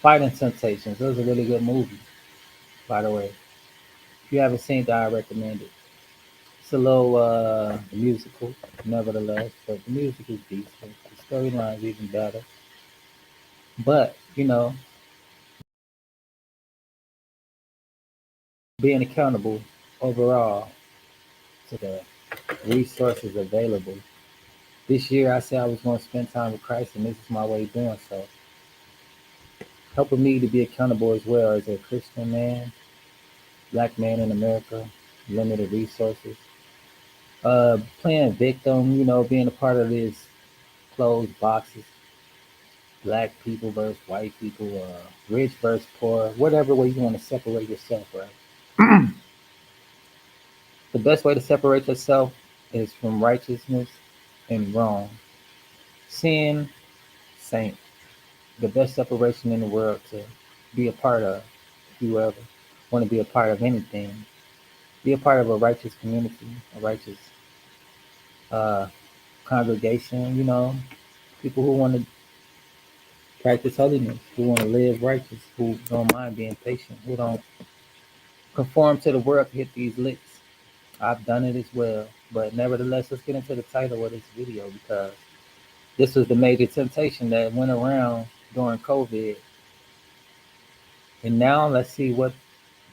Fighting Temptations. It was a really good movie, by the way. If you haven't seen it, I recommend it. It's a little musical, nevertheless, but the music is decent. The storyline is even better. But, being accountable overall to the resources available. This year, I said I was going to spend time with Christ, and this is my way of doing so. Helping me to be accountable as well as a Christian man, black man in America, limited resources. Playing victim, being a part of this closed boxes, black people versus white people, rich versus poor, whatever way you want to separate yourself, right? The best way to separate yourself is from righteousness and wrong. Sin, saint. The best separation in the world to be a part of, if you ever want to be a part of anything. Be a part of a righteous community, a righteous uh, congregation, people who want to practice holiness, who want to live righteous, who don't mind being patient, who don't conform to the world to hit these licks. I've done it as well. But nevertheless, let's get into the title of this video because this was the major temptation that went around during COVID. And now let's see what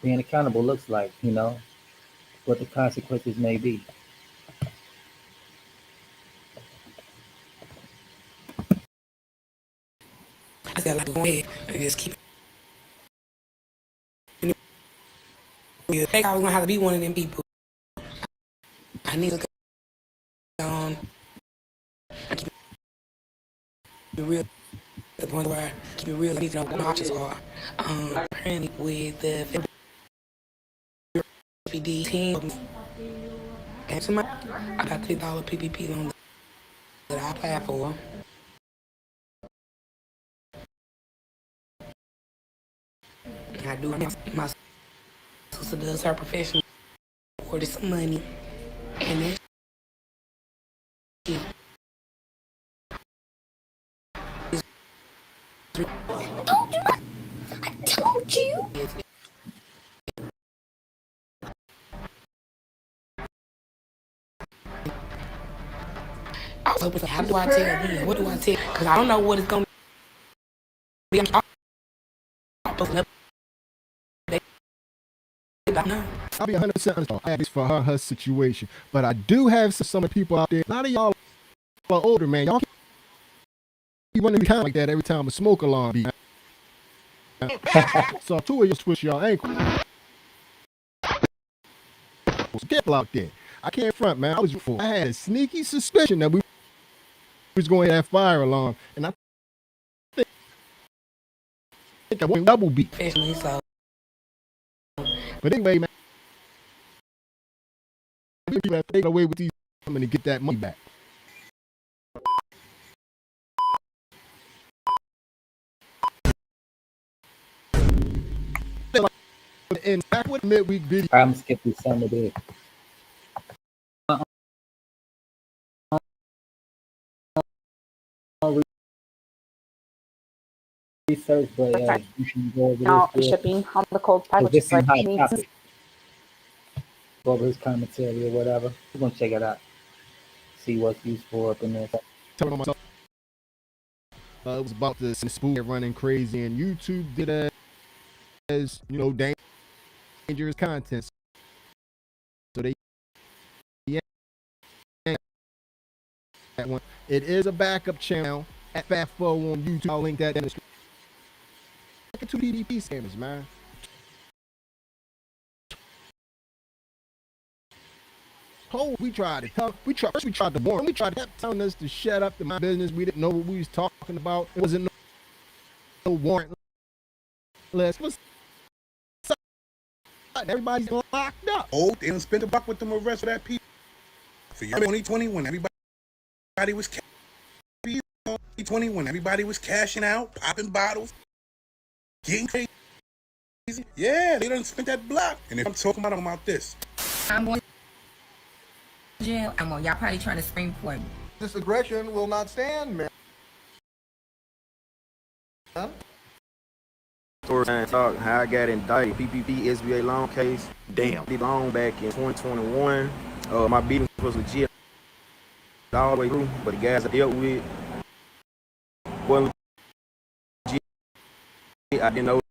being accountable looks like, what the consequences may be. I said, like, go ahead and just keep it. I think I was gonna have to be one of them people. I need to go on and keep it real to the point where I keep it real. I need to know what my options are. Currently with the FPD team, and somebody, I got $3 PPP loan that I applied for. And I do my sister does her profession, ordered some money, and then she Told you. I was hoping, how do I tell them? What do I tell? Because I don't know what it's gonna be. I'm supposed to know. I'll be 100% honest. I asked for her situation, but I do have some of the people out there. A lot of y'all are older, man. Y'all keep running time like that every time a smoke alarm beat. So two of you twist y'all ankle. Get out there. I can't front, man. I had a sneaky suspicion that we was going to have fire alarm, and I think I went double beat. So. But anyway, man, people have to take away with these women to get that money back. And back with the midweek video. I'm skipping some of this. Research, but you can go over Now this. shipping on the cold pack, which This is some like hot topic. Go over his commentary or whatever. We're gonna check it out. See what's useful up in there. Telling myself, it was about the spool running crazy, and YouTube did as dangerous content. So they that one. It is a backup channel at FatFo on YouTube. I'll link that in the description. Look at two PPP scammers, man. We tried to talk. First we tried to warn. We tried to keep telling us to shut up to my business. We didn't know what we was talking about. It wasn't no warrant list. Everybody's locked up. Oh, they done spent a buck with them arrest for that people. For 2020, when everybody was 2020, when everybody was cashing out, popping bottles, getting crazy. Yeah, they done spent that block. And if I'm talking about this, I'm going to jail. Y'all probably trying to scream for me. This aggression will not stand, man. story time talk how I got indicted. PPP SBA loan case. Damn. Did loan back in 2021. My beating was legit all the way through, but the guys I dealt with wasn't legit. I didn't know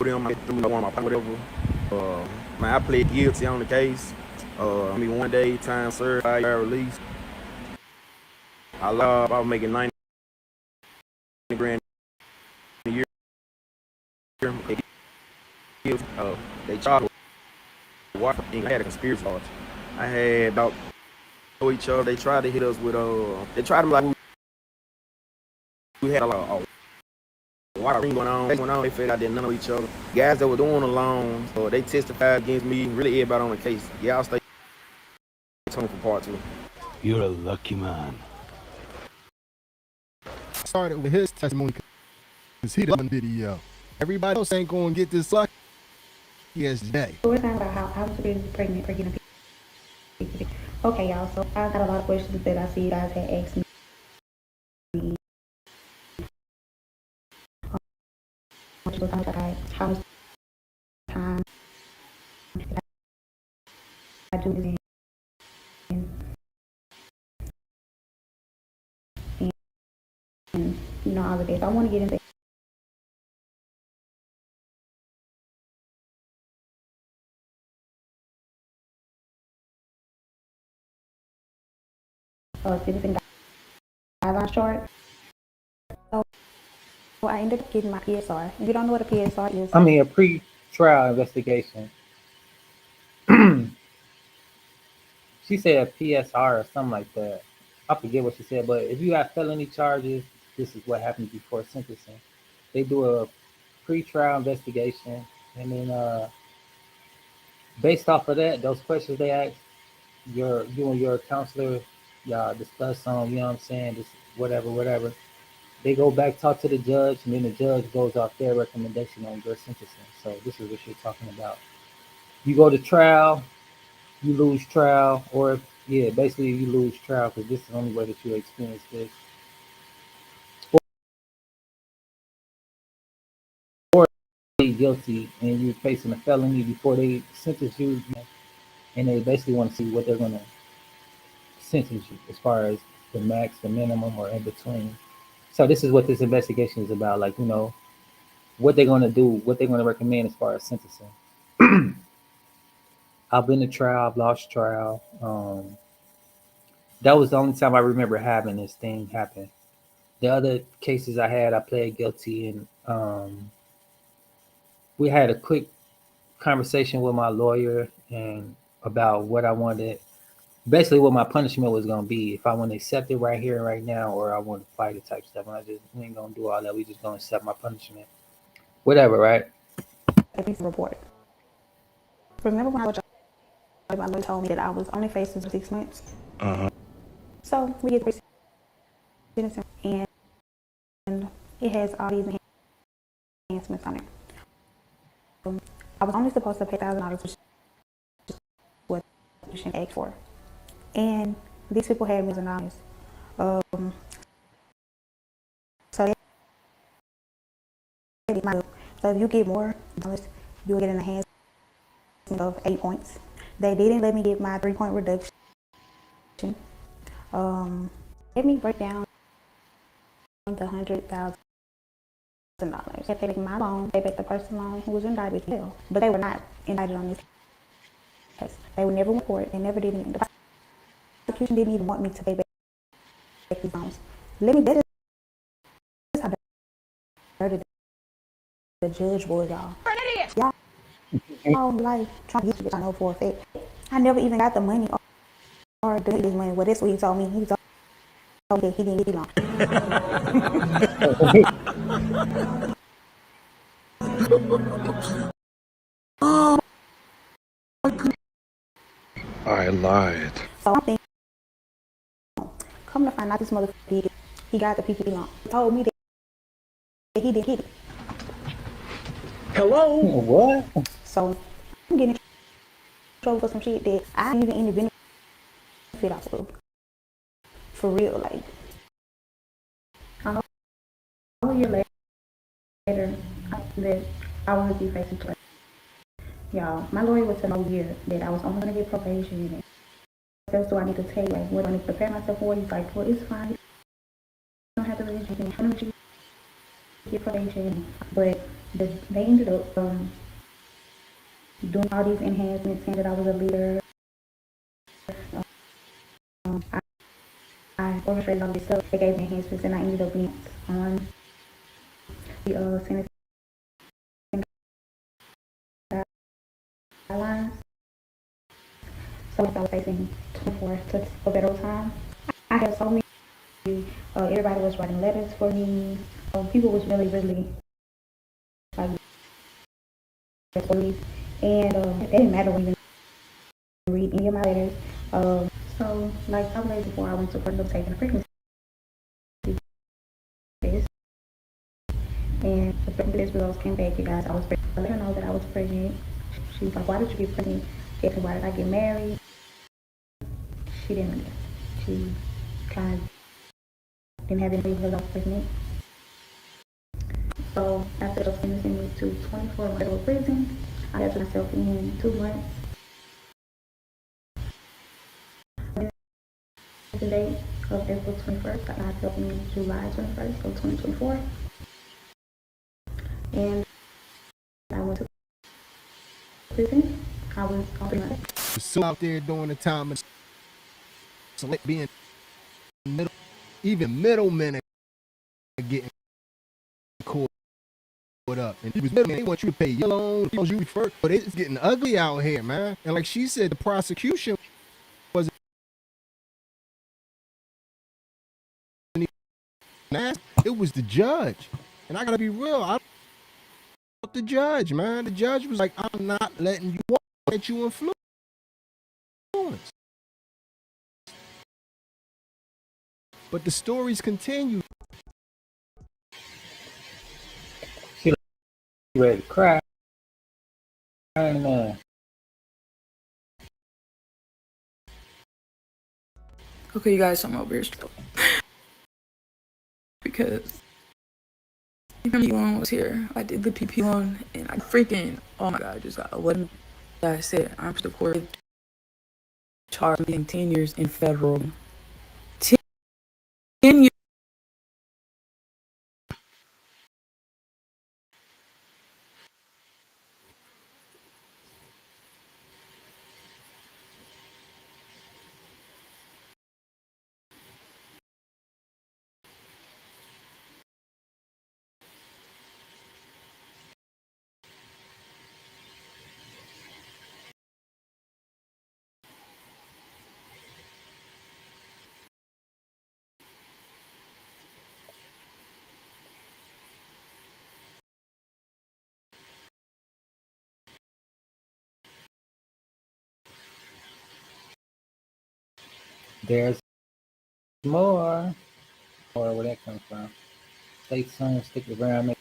them. I threw no on my pocket, whatever. Man, I pled guilty on the case. 1 day time served, 5-year release. I was making 90 grand a year. They charged me. I had a conspiracy charge. I had about know each other. They tried to hit us with they tried to like we had a lot of things going on. They figured I didn't know each other. Guys that were doing the loans, they testified against me. Really everybody on the case. Y'all stay tuned for part 2. You're a lucky man. Started with his testimony because he did one video. Everybody else ain't going to get this lucky as today. We're talking about how I was really pregnant for getting PPP. Okay, y'all, so I got a lot of questions that I see you guys had asked me. How much time did I do this? And you know, all of this. I want to get into citizen guidelines chart. So I ended up getting my PSR. If you don't know what a PSR is, I mean, a pre-trial investigation. She said PSR or something like that. I forget what she said, but if you have felony charges, this is what happens before sentencing. They do a pre-trial investigation, and then based off of that, those questions they ask, you and your counselor, y'all discuss on, you know what I'm saying, this whatever. They go back, talk to the judge, and then the judge goes off their recommendation on your sentencing. So this is what you're talking about. You go to trial, you lose trial, or basically you lose trial because this is the only way that you experience this. Or you guilty and you're facing a felony before they sentence you, and they basically want to see what they're gonna sentence you as far as the max, the minimum, or in between. So this is what this investigation is about, like, what they're gonna do, what they're gonna recommend as far as sentencing. I've been to trial, I've lost trial. That was the only time I remember having this thing happen. The other cases I had, I pled guilty, and we had a quick conversation with my lawyer and about what I wanted, basically what my punishment was gonna be, if I want to accept it right here and right now, or I want to fight it type stuff. And we ain't gonna do all that. We just gonna accept my punishment, whatever, right? a piece of report. Remember when I was my lawyer told me that I was only facing 6 months? So we get the sentencing, and it has all these enhancements on it. I was only supposed to pay $1,000, which is what you should ask for. And these people had $1,000,000. So if you get more dollars, you'll get an enhancement of 8 points. They didn't let me get my 3-point reduction. Let me break down the $100,000. If they make my loan, they bet the person loan who was indicted as well. But they were not indicted on this case. They were never in court. They never did anything. The prosecution didn't even want me to pay back these loans. That is how dirty the judge was, y'all. Y'all like trying to get you, I know for a fact. I never even got the money or did this money. Well, that's what he told me. He told me that he didn't get it long. I lied. So I'm thinking, come to find out this motherfucker did it. He got the PPP loan. He told me that he didn't get it. Hello? What? So I'm getting in trouble for some shit that I didn't even end the benefit off of. For real, like. A year later, that I would be facing threats. Y'all, my lawyer was telling me all year that I was only going to get probation. And what else do I need to take? Like, what do I need to prepare myself for? He's like, well, it's fine. You don't have to really do anything. I know you get probation. But they ended up doing all these enhancements, saying that I was a leader. I orchestrated all this stuff. They gave me enhancements, and I ended up being on the sentencing guidelines. So I was facing 24 to federal time. I had so many. Everybody was writing letters for me. People was really, really like police, and it didn't matter when you read any of my letters. So like a couple days before I went to court, taking a pregnancy test, and the pregnancy results came back. You guys, I was pregnant. I let her know that I was pregnant. She was like, "Why did you get pregnant?" She asked me, "Why did I get married?" She didn't. She kind of didn't have any reason I was pregnant. So after they sentencing me to 24 months federal prison, I got to myself in 2 months. The date of April 21st, I got myself in July 21st of 2024, and I went to prison. I was on 3 months. So out there during the time of select being middle, even middlemen are getting caught up. And it was middlemen, they want you to pay your loan, you refer, but it's getting ugly out here, man. And like she said, the prosecution wasn't even asked, it was the judge. And I gotta be real, I don't the judge, man. The judge was like, I'm not letting you walk, let you influence. But the stories continue. She ready to cry. And, Okay, you guys, I'm over here still. Because PPP loan was here. I did the PP loan, and I freaking, oh my god, I just got 11. Like I said, I'm the court charged me 10 years in federal. 10 years. there's more. Or where that comes from. Stay tuned, stick around.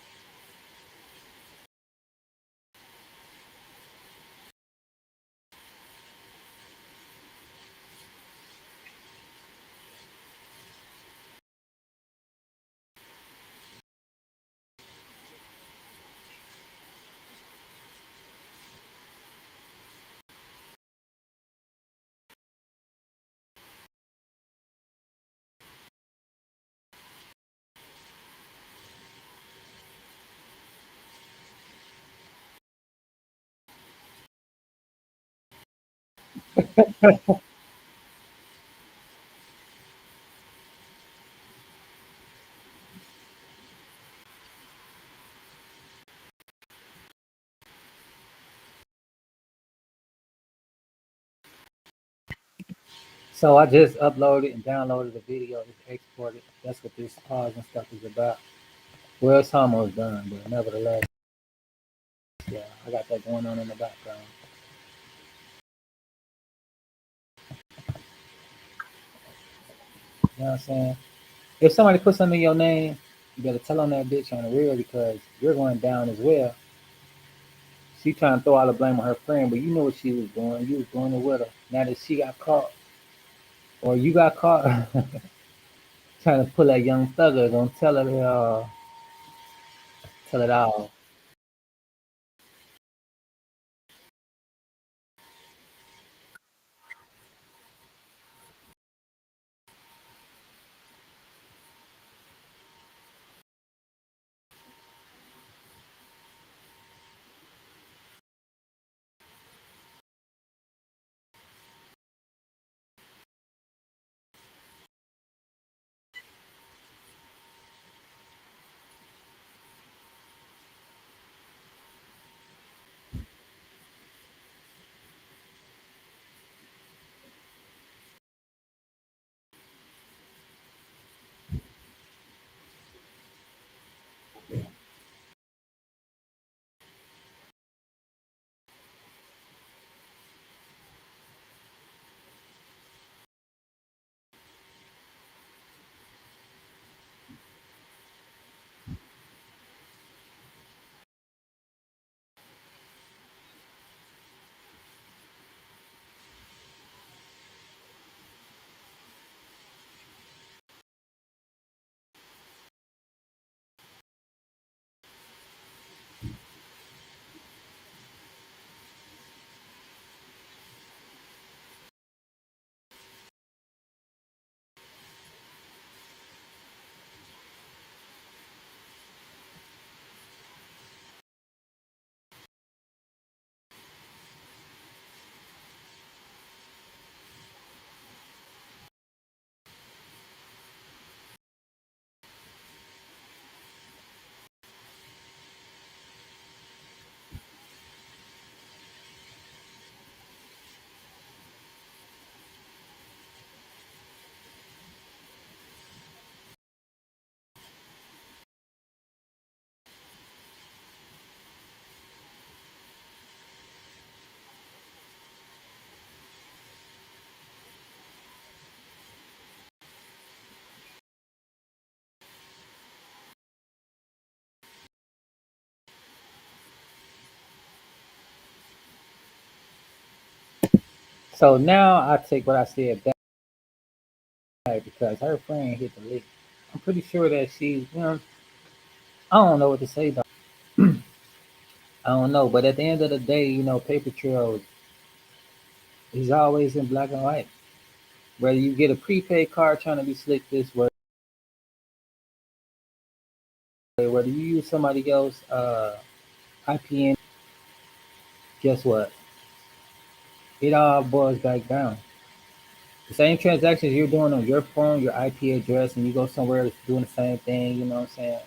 So I just uploaded and downloaded the video, just exported. That's what this pause and stuff is about. Well, it's almost done, but nevertheless, yeah, I got that going on in the background. You know what I'm saying? If somebody puts something in your name, you better tell on that bitch on the real because you're going down as well. She trying to throw all the blame on her friend, but you know what she was doing. You was doing it with her. Now that she got caught, or you got caught trying to pull that young thugger, don't tell her, tell it all. So now I take what I said back because her friend hit the lick. I'm pretty sure that she's, I don't know what to say though. I don't know, but at the end of the day, paper trail is always in black and white. Whether you get a prepaid card trying to be slick this way, whether you use somebody else IPN, guess what? It all boils back down. The same transactions you're doing on your phone, your IP address, and you go somewhere that's doing the same thing, you know what I'm saying?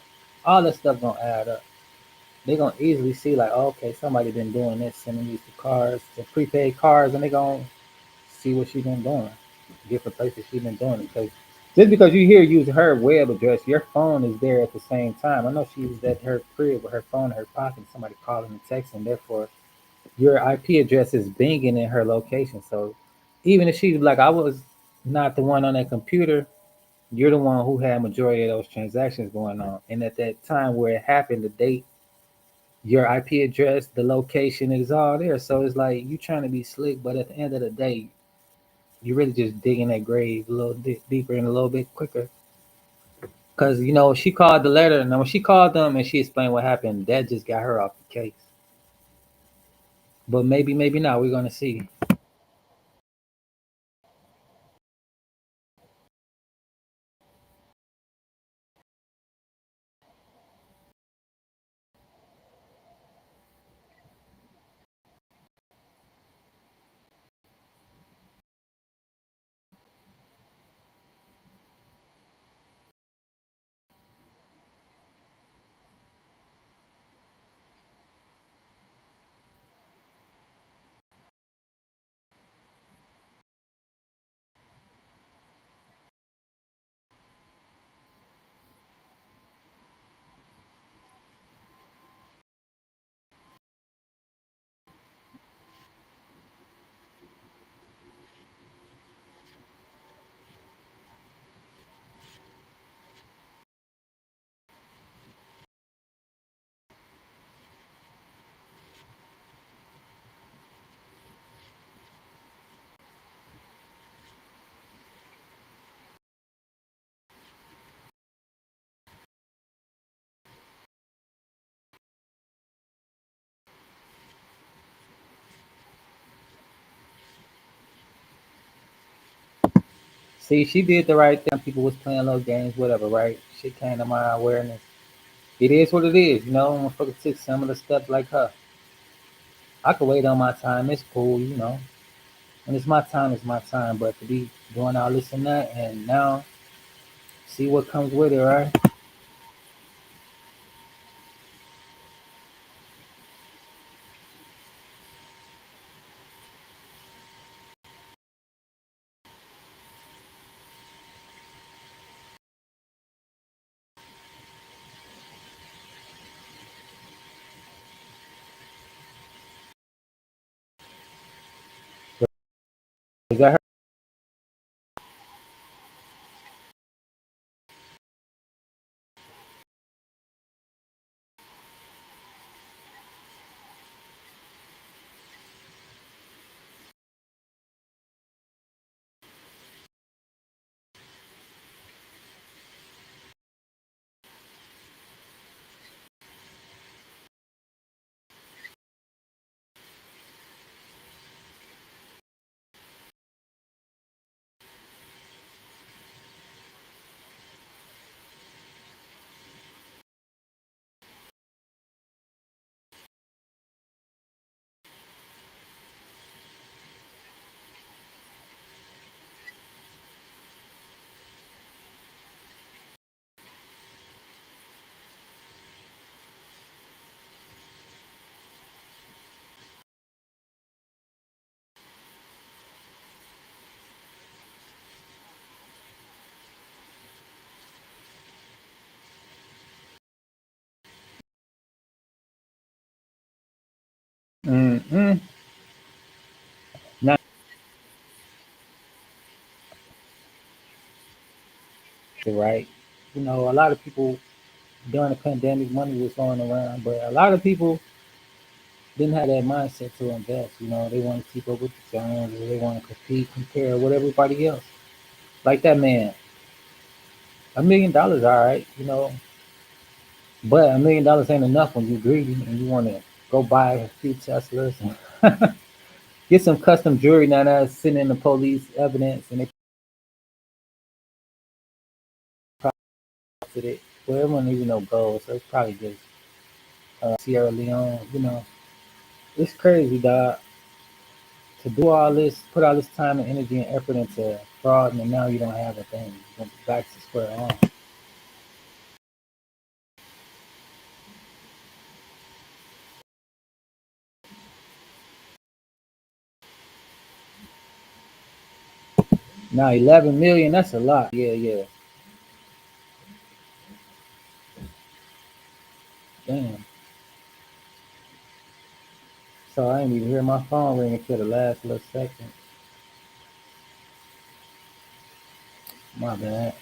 All that stuff gonna add up. They're gonna easily see like, oh, okay, somebody been doing this, sending these to cars, to prepaid cars, and they gonna see what she been doing, different places she been doing it. Because just because you hear use her web address, your phone is there at the same time. I know she was at her crib with her phone in her pocket, somebody calling and texting. Therefore, your IP address is binging in her location. So even if she's like, I was not the one on that computer, you're the one who had majority of those transactions going on. And at that time where it happened, the date, your IP address, the location is all there. So it's like you trying to be slick, but at the end of the day, you're really just digging that grave a little deeper and a little bit quicker. Because she called the letter, and when she called them and she explained what happened, that just got her off the case. But maybe, maybe not. We're gonna see. See, she did the right thing. People was playing little games, whatever, right? Shit came to my awareness. It is what it is, Motherfucker took some of the steps like her. I could wait on my time. It's cool. When it's my time, it's my time. But to be doing all this and that, and now see what comes with it, right? Is that her? Mm-mm. Not right. A lot of people during the pandemic, money was going around, but a lot of people didn't have that mindset to invest. You know, they want to keep up with the Jones, or they want to compete, compare with everybody else. Like that man, $1 million, all right, you know, but $1 million ain't enough when you're greedy and you want to go buy a few Teslas and get some custom jewelry now that's sitting in the police evidence and they posted it. Well, it wasn't even no gold, so it's probably just Sierra Leone. You know, it's crazy, dog. To do all this, put all this time and energy and effort into fraud, and now you don't have a thing. You're back to square one. Now 11 million, that's a lot. Yeah, yeah. Damn. So I didn't even hear my phone ring until the last little second. My bad.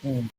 Mm.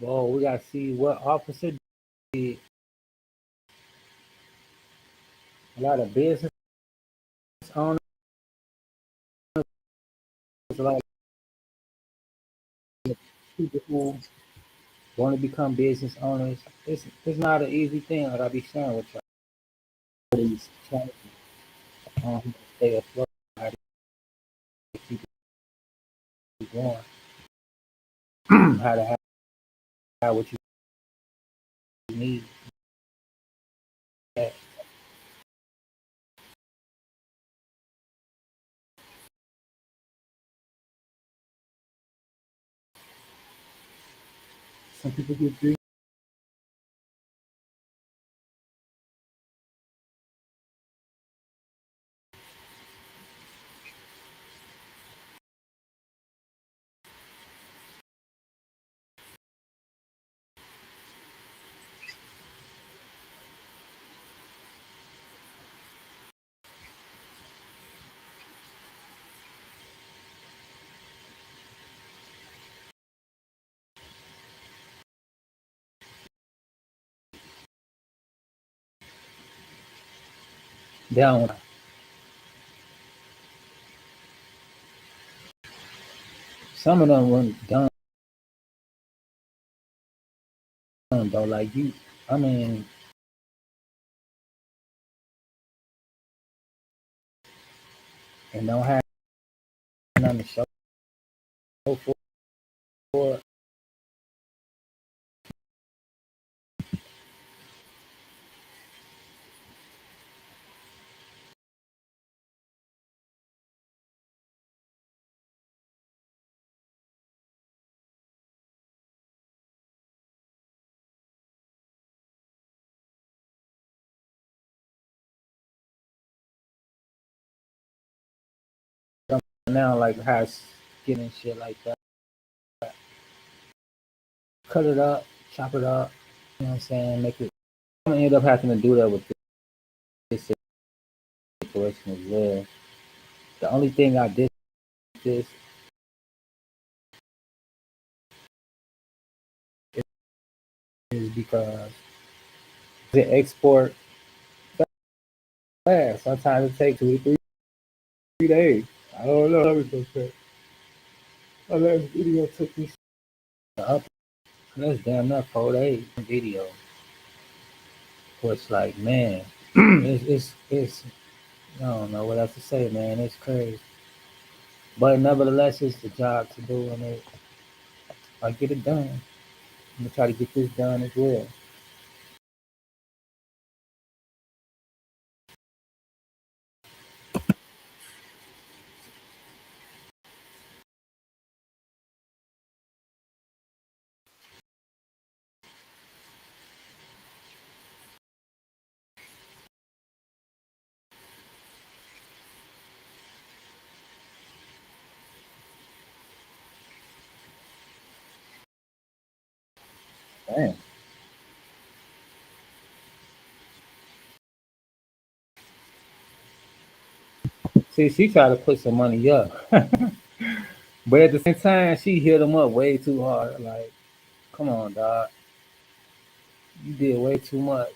Well, we gotta see what officer did. A lot of business owners, a lot of people who want to become business owners. It's not an easy thing. Like I be sharing with y'all. These challenges on how to stay afloat, how to keep it going, how to have what you need. Some people get dreams down. Some of them weren't done though. Like you, I mean, and don't have nothing to show for it. Now, like how skin and shit like that. Cut it up, chop it up. You know what I'm saying? Make it. I'm gonna end up having to do that with this situation as well. The only thing I did this is because the export fast. Sometimes it takes 2 or 3 days. I don't know. My last video took me up. That's damn near 4 days video. Which like man, it's I don't know what else to say, man. It's crazy. But nevertheless, it's the job to do, and I get it done. I'm gonna try to get this done as well. Damn. See, she tried to put some money up, but at the same time, she hit them up way too hard. Like, come on, dog. You did way too much.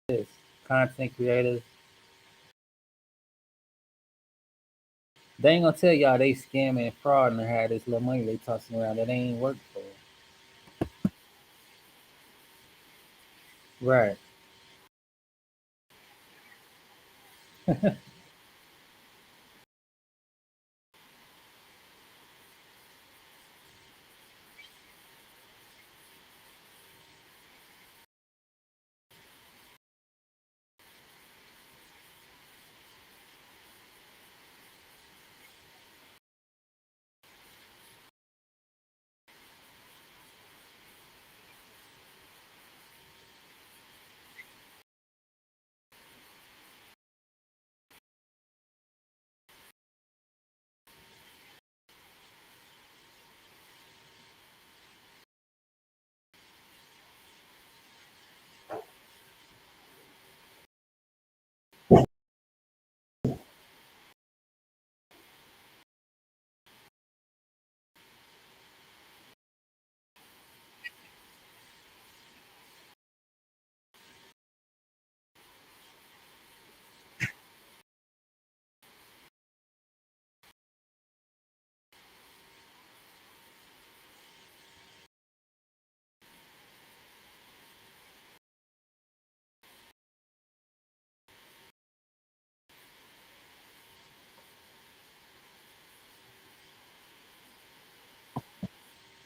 This content creators, they ain't gonna tell y'all they scamming and fraud and had this little money they tossing around that ain't work for. Right.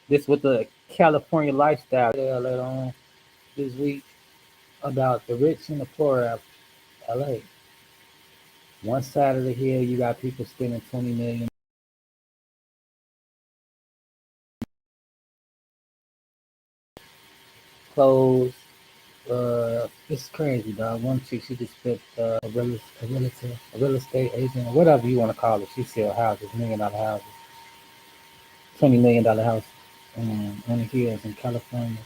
This with the California lifestyle later on this week about the rich and the poor of LA. One side of the hill you got people spending 20 million clothes. It's crazy, dog. One chick, she just spent a real estate agent, whatever you want to call it. She sell houses, $1 million houses, $20 million house on the hills in California,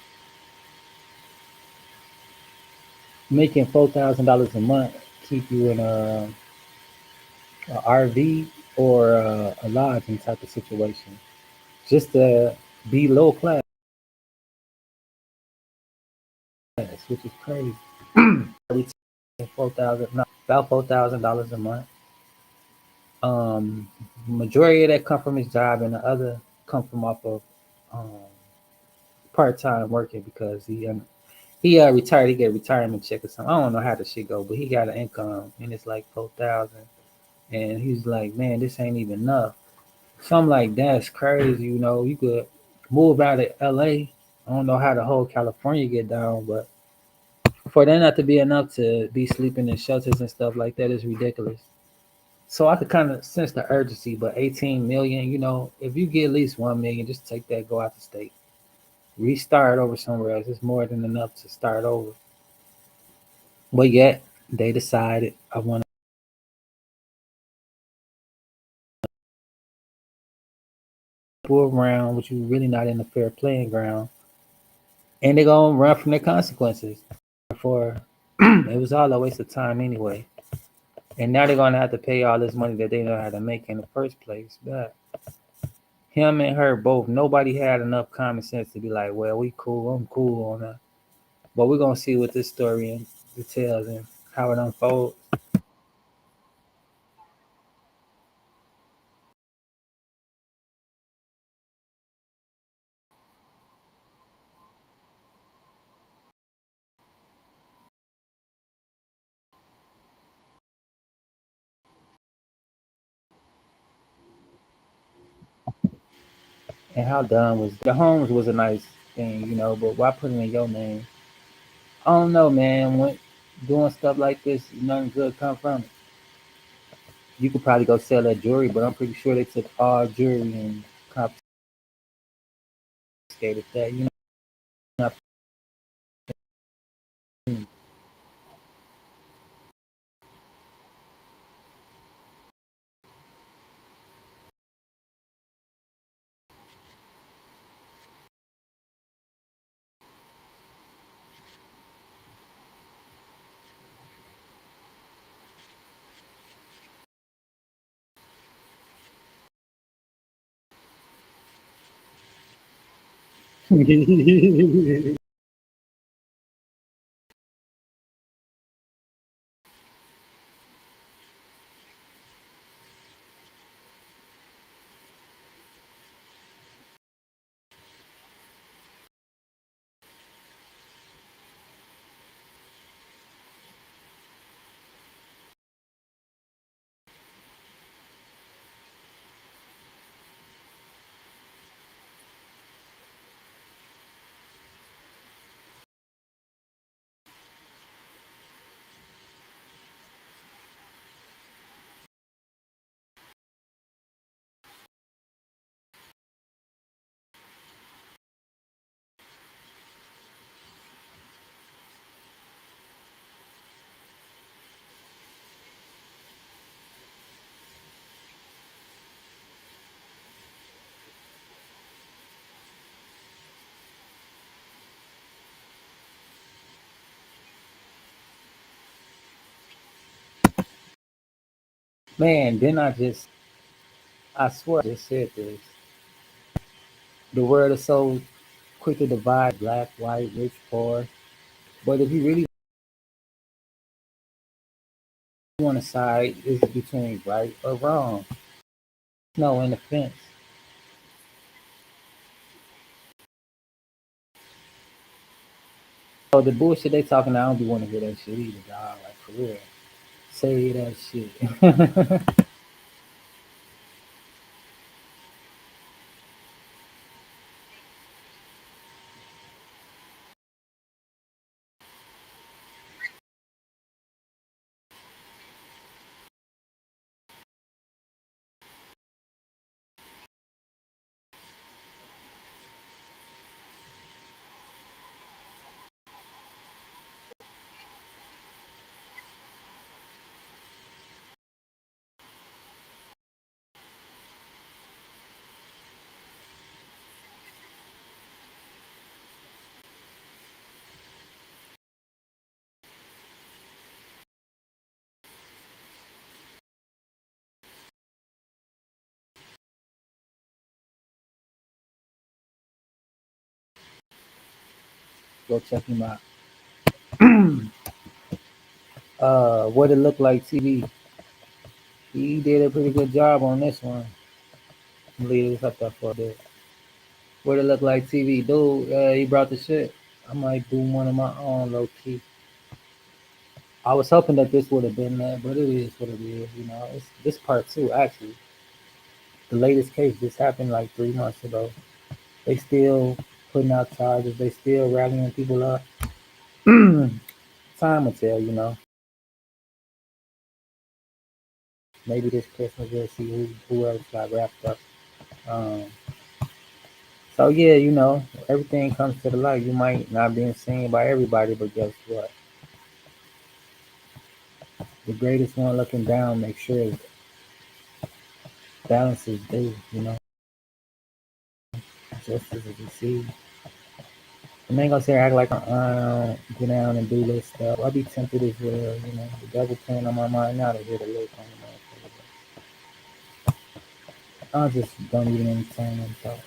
making $4,000 a month. Keep you in a RV or a lodging type of situation, just to be low class, which is crazy. We take 4,000, no, about $4,000 a month. Majority of that come from his job, and the other come from off of um, part time working because he retired. He get a retirement check or something. I don't know how the shit go, but he got an income and it's like 4,000. And he's like, man, this ain't even enough. So I'm like, that's crazy. You know, you could move out of LA. I don't know how the whole California get down, but for that not to be enough to be sleeping in shelters and stuff like that is ridiculous. So I could kind of sense the urgency, but 18 million, you know, if you get at least 1 million, just take that, go out the state, restart over somewhere else. It's more than enough to start over. But yet they decided I want to go around, which you really not in the fair playing ground, and they're gonna run from the consequences. For it was all a waste of time anyway. And now they're gonna have to pay all this money that they know how to make in the first place. But him and her both, nobody had enough common sense to be like, well, we cool, I'm cool on that. But we're gonna see what this story and details and how it unfolds. And how dumb was the homes was a nice thing, but why put it in your name? I don't know, man. When doing stuff like this, nothing good come from it. You could probably go sell that jewelry, but I'm pretty sure they took all jewelry and confiscated that. Not man. Then I swear, I just said this. The world is so quick to divide black, white, rich, poor. But if you really want to side, is between right or wrong. No, in the fence. So the bullshit they talking, I don't be want to hear that shit either, dog. Like for real, say that shit. Go check him out. What it look like TV. He did a pretty good job on this one. Leave this up there for a bit. What it look like TV, dude. He brought the shit. I might do one of my own low key. I was hoping that this would have been that, but it is what it is. It's this part two actually. The latest case just happened like 3 months ago. They still putting out charges. They still rallying people up. Time will tell. Maybe this Christmas we'll see who else got wrapped up. Um, so yeah, everything comes to the light. You might not be seen by everybody, but guess what? The greatest one looking down makes sure balance is due. Justice is received. I ain't gonna say act like I don't get down and do this stuff. I be tempted as well, you know. The devil playing on my mind now to hit a lick on the motherfucker. I just don't even entertain them thoughts.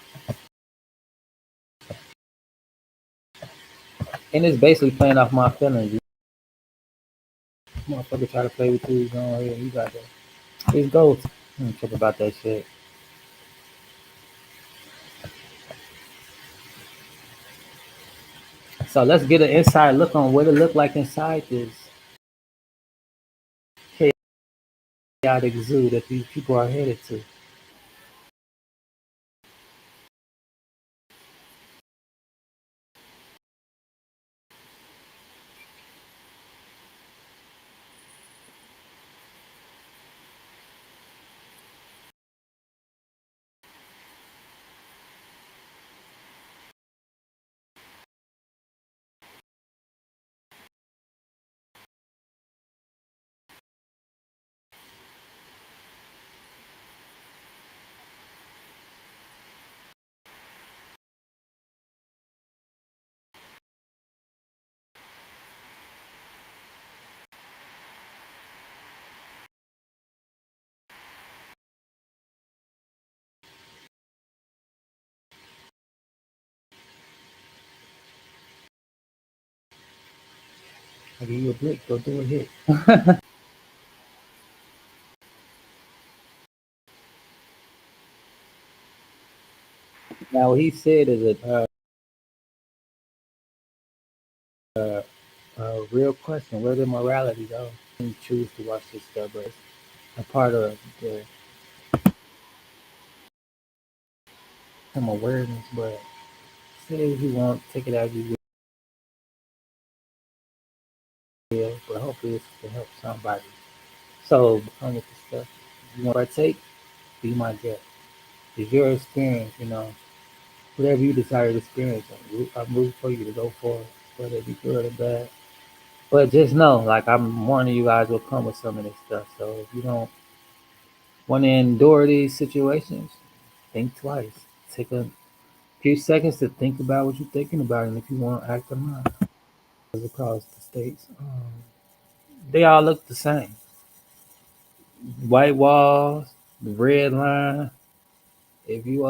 And it's basically playing off my feelings. Motherfucker try to play with you, going here, you got that. It's ghost. I don't trip about that shit. So let's get an inside look on what it look like inside this chaotic zoo that these people are headed to. I give you a break, go do a hit. Now what he said is a real question. Where did morality go? You choose to watch this stuff, but it's a part of the some awareness. But say if you want, take it as you will. But hopefully it's to help somebody. So come with the stuff. If you want to partake, be my guest. It's your experience, you know. Whatever you desire to experience, I'm rooting for you to go for it, whether it be good or bad. But just know, like I'm warning you guys will come with some of this stuff. So if you don't want to endure these situations, think twice. Take a few seconds to think about what you're thinking about, and if you want, act them out. Across the states, they all look the same. White walls, the red line. If you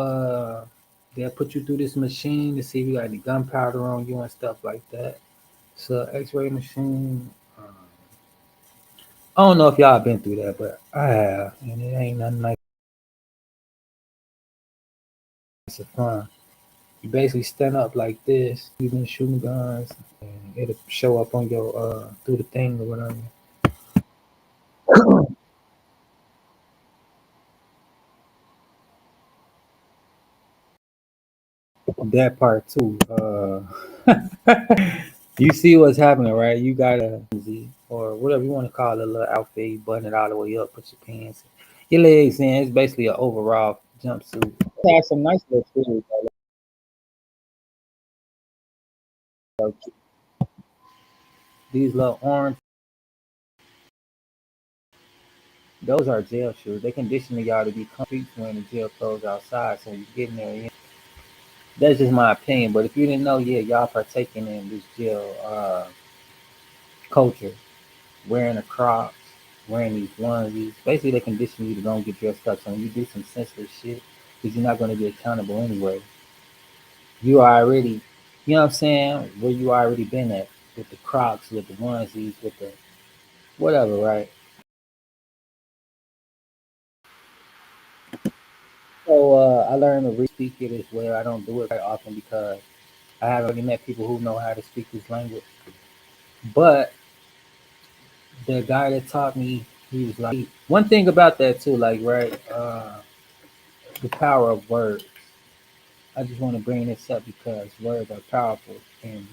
they'll put you through this machine to see if you got any gunpowder on you and stuff like that. So X-ray machine. I don't know if y'all been through that, but I have, and it ain't nothing like it's fun. You basically stand up like this. You've been shooting guns, and it'll show up on your through the thing or whatever. That part too. You see what's happening, right? You got a or whatever you want to call it, a little outfit. You button it all the way up, put your pants, your legs in. It's basically an overall jumpsuit. It has some nice little shoes. Like, these little orange, those are jail shoes. They condition y'all to be comfy when the jail clothes outside, so you get in there. That's just my opinion. But if you didn't know, yeah, y'all partaking in this jail culture, wearing the Crocs, wearing these onesies. Basically, they condition you to go and get dressed up. So when you do some senseless shit, because you're not going to be accountable anyway, you are already, you know what I'm saying, where you already been at with the Crocs, with the onesies, with the whatever, right? So I learned to re-speak it as well. I don't do it very often because I haven't really met people who know how to speak this language. But the guy that taught me, he was like, one thing about that too, like, right, the power of words. I just want to bring this up because words are powerful, and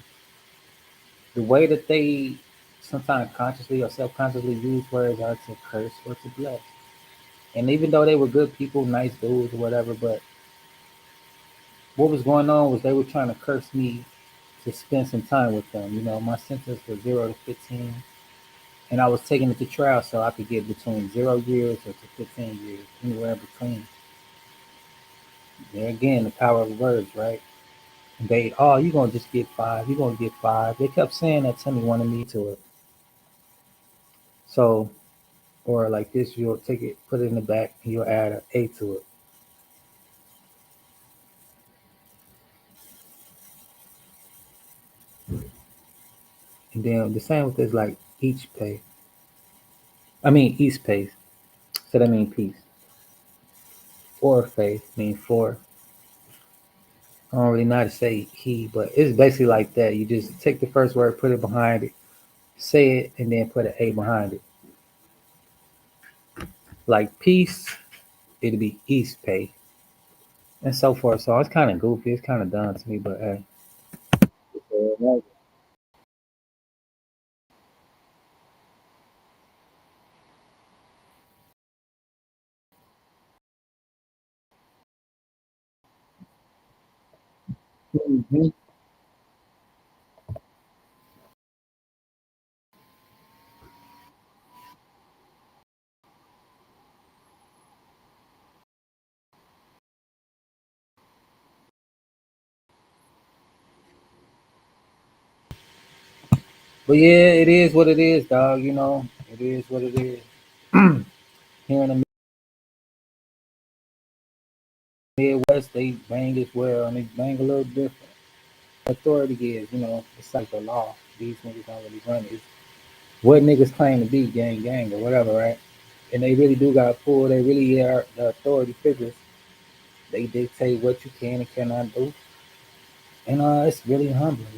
the way that they sometimes consciously or subconsciously use words are to curse or to bless. And even though they were good people, nice dudes or whatever, but what was going on was they were trying to curse me to spend some time with them. You know, my sentence was 0 to 15, and I was taking it to trial so I could get between 0 years or to 15 years, anywhere in between. There again, the power of words, right? They, oh, you gonna just get five. You gonna get five. They kept saying that to me, wanted me to it. So, or like this, you'll take it, put it in the back, and you'll add an A to it. And then the same with this, like each pay. I mean, East pay. So that means peace. Or faith mean for. I don't really know how to say he, but it's basically like that. You just take the first word, put it behind it, say it, and then put an A behind it. Like peace, it'd be East pay, and so forth. So it's kind of goofy. It's kind of dumb to me, but hey. Mhm. But yeah, it is what it is, dog. You know, it is what it is. Here in the Midwest, they bang as well, and they bang a little different. Authority is, it's like the law. These niggas don't really run it. It's what niggas claim to be gang, or whatever, right? And they really do got pull. They really are the authority figures. They dictate what you can and cannot do, and it's really humbling.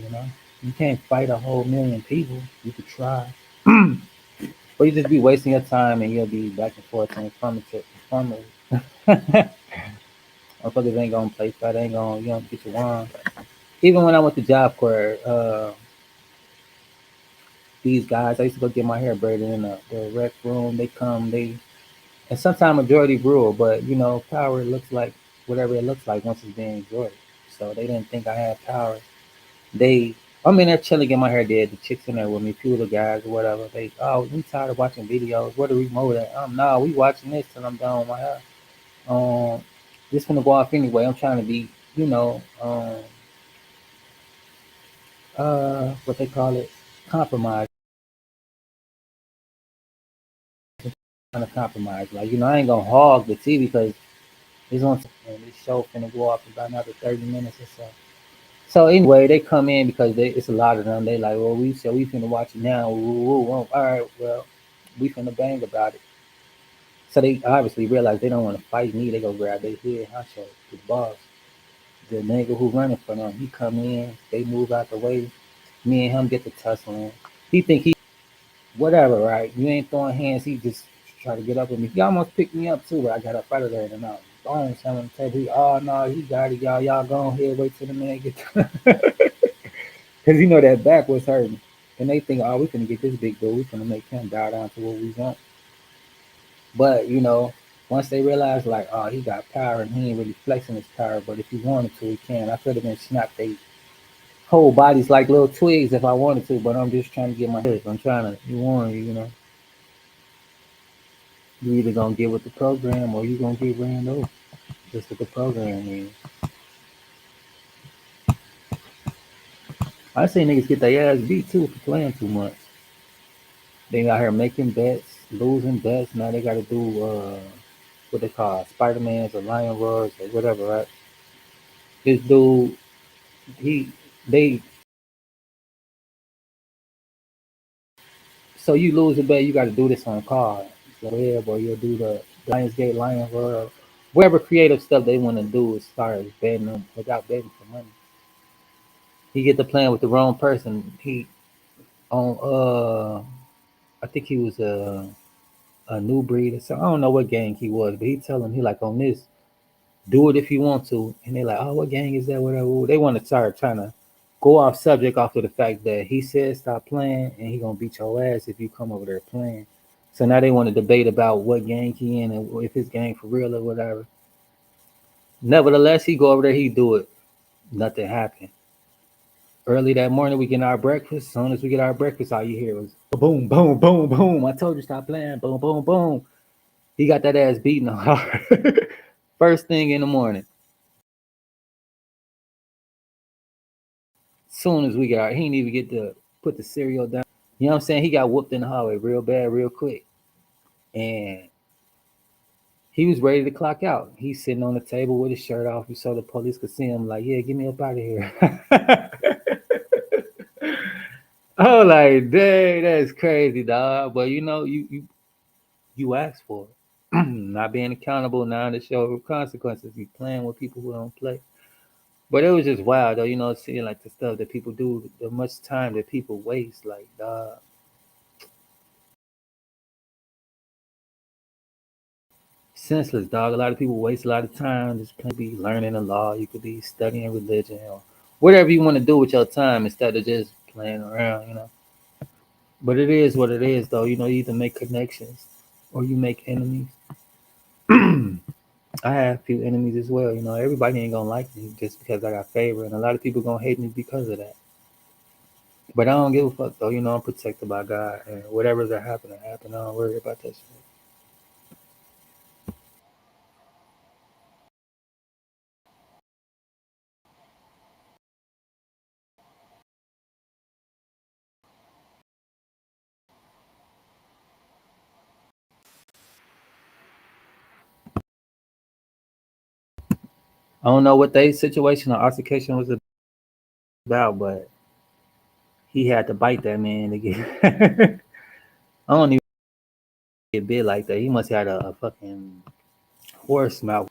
You can't fight a whole million people. You could try, but you just be wasting your time, and you'll be back and forth and from it. Motherfuckers ain't gonna play fight. Ain't gonna get your wrong. Even when I went to Job Corps, these guys, I used to go get my hair braided in the rec room. They come, and sometimes majority rule, but power looks like whatever it looks like once it's being enjoyed. So they didn't think I had power. They, I'm in there chilling, get my hair did. The chicks in there with me, few of the guys or whatever. They, oh, we tired of watching videos. Where the remote at? No, we watching this till I'm done with my hair. Um, this gonna go off anyway. I'm trying to be, you know, um, what they call it, compromise. Kind of compromise. Like, I ain't gonna hog the TV because it's on, and this show finna go off in about another 30 minutes or so. So anyway, they come in because it's a lot of them. They like, well, we said we finna watch it now. All right, well, we finna bang about it. So they obviously realize they don't want to fight me. They go grab their head honcho, the boss, the nigga who running for them. He come in, they move out the way. Me and him get to tussling. He think he whatever, right? You ain't throwing hands. He just try to get up with me. He almost picked me up too, but I got up out of there and out. Bones on the table. Oh no, he got it, y'all. Y'all go ahead, wait till the man get because that back was hurting. And they think, oh, we finna get this big dude. We finna make him bow down to what we want. But once they realize like, oh, he got power and he ain't really flexing his power, but if he wanted to, he can. I could have been snapped they whole bodies like little twigs if I wanted to, but I'm just trying to get my head. I'm trying to warn you. You either gonna get with the program or you gonna get ran over. Just what the program is. I see niggas get their ass beat too for playing too much. They out here making bets, losing bets. Now they gotta do what they call Spider Mans or Lion Roars or whatever, right? This dude, he they so you lose a bet, you gotta do this on card. So yeah, boy, you'll do the Lionsgate Lion Roar, whatever creative stuff they wanna do as far as betting them without betting for money. He get to playing with the wrong person. He on I think he was a new breed or something. I don't know what gang he was, but he tell him he like on this, do it if you want to. And they like, oh, what gang is that? Whatever. They want to start trying to go off subject off of the fact that he said stop playing and he gonna beat your ass if you come over there playing. So now they want to debate about what gang he in and if his gang for real or whatever. Nevertheless, he go over there, he do it. Nothing happened. Early that morning, we get our breakfast. As soon as we get our breakfast, all you hear was boom, boom, boom, boom. I told you stop playing. Boom, boom, boom. He got that ass beaten hard. First thing in the morning. Soon as we got, he didn't even get to put the cereal down. You know what I'm saying? He got whooped in the hallway real bad, real quick, and he was ready to clock out. He's sitting on the table with his shirt off, so the police could see him. Like, yeah, get me up out of here. Oh, like, dang, that's crazy, dog. But you asked for it. Not being accountable now to show consequences. You playing with people who don't play. But it was just wild though, seeing like the stuff that people do, the much time that people waste, like senseless, dog. A lot of people waste a lot of time just playing, be learning the law. You could be studying religion or whatever you want to do with your time instead of just playing around. But it is what it is, though. You either make connections or you make enemies. I have a few enemies as well. Everybody ain't gonna like me just because I got favor, and a lot of people gonna hate me because of that. But I don't give a fuck though. I'm protected by God, and whatever's that happen, happen. I don't worry about that shit. I don't know what they situation or altercation was about, but he had to bite that man to get. I don't even get bit like that. He must have had a fucking horse mouth.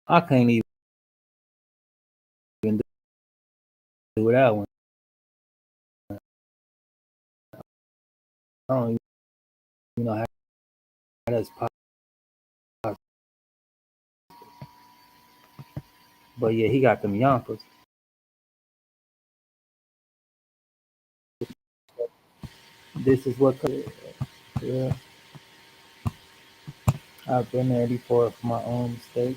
I can't even do that one. I don't even know how that's possible. But yeah, he got them yonkers. This is what. Yeah, I've been there before for my own mistake.